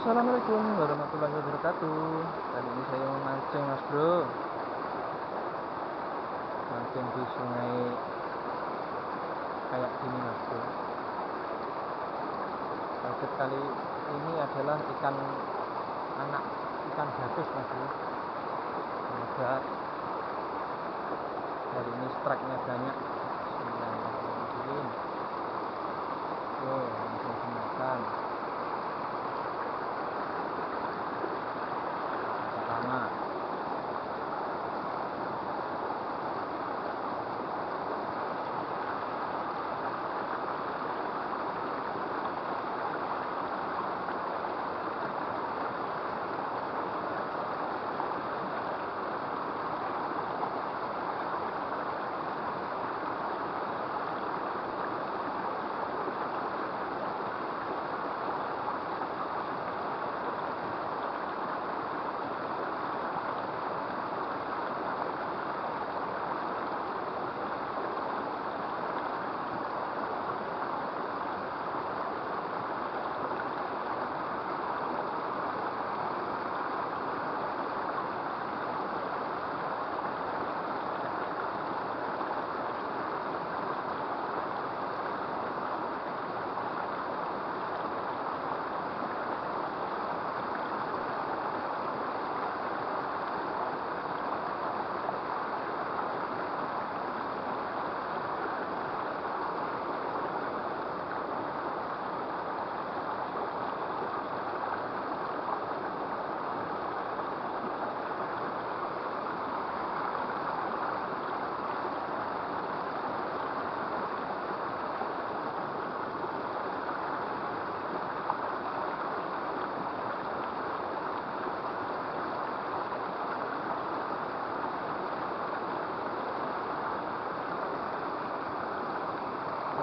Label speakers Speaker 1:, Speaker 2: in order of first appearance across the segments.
Speaker 1: Assalamualaikum warahmatullahi wabarakatuh. Kali ini saya mau mancing mas bro. Mancing di sungai kayak gini mas bro. Target kali ini adalah anak ikan gabus mas bro. Semoga hari ini strike-nya banyak. Bismillahirrahmanirrahim. Langsung dimakan. Pertama.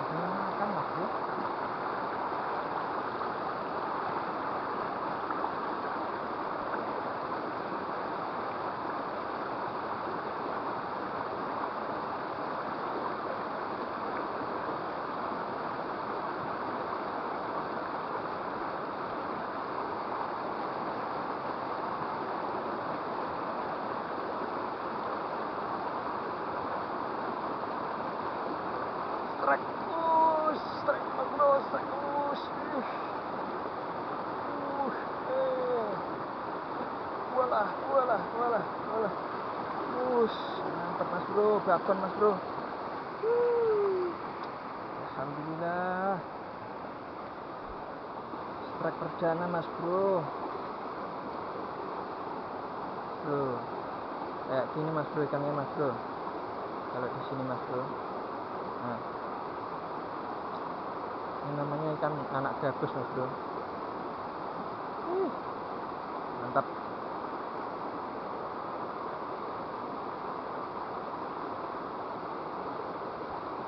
Speaker 1: Makan mas bro. Strike, strike mas bro, strike, walah, mantap mas bro, babon mas bro. Alhamdulillah, strike perdana mas bro. Kayak gini mas bro ikannya mas bro. Kalau di sini mas bro. Nah, ini namanya ikan anak gabus mas bro. Mantap.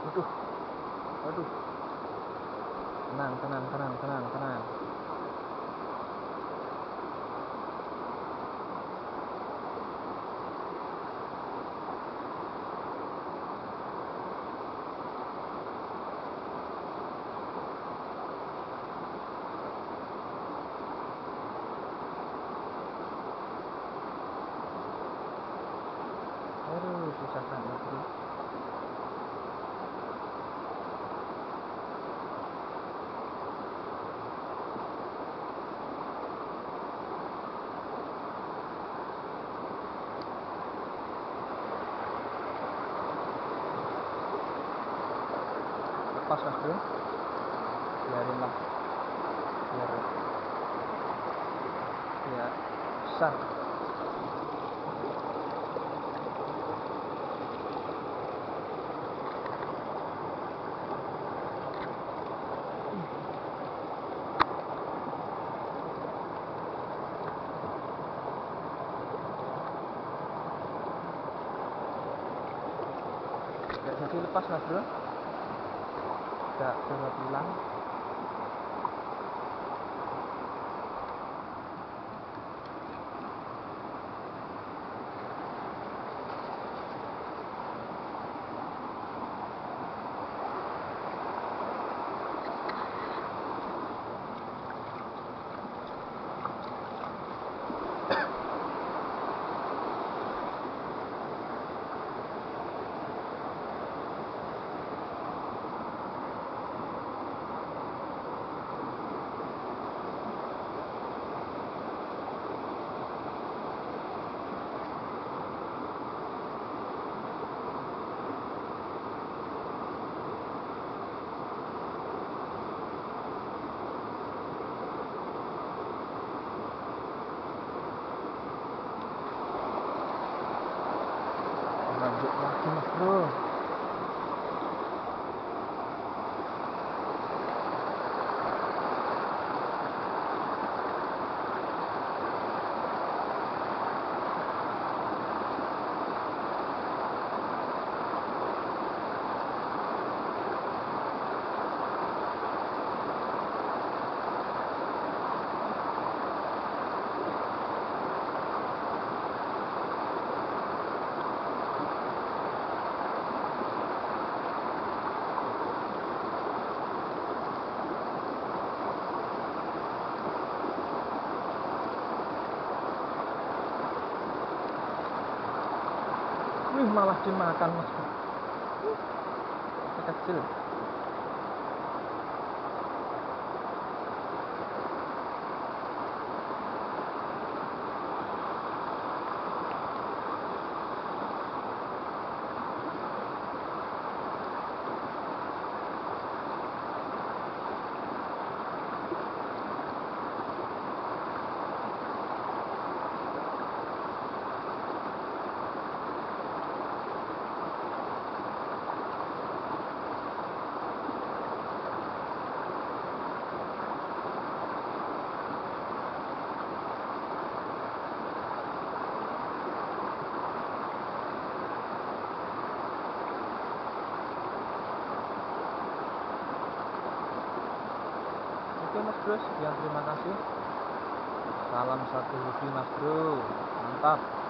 Speaker 1: Waduh. Tenang. Aduh, susah banget bro. Lepas mas bro, biarinlah biar besar. Gak jadi lepas mas bro, gak bisa pulang. lagi mas bro. Wih, malah dimakan mas bro. Kecil. Oke mas bro, sekian, terima kasih. Salam satu hobi mas bro, mantap.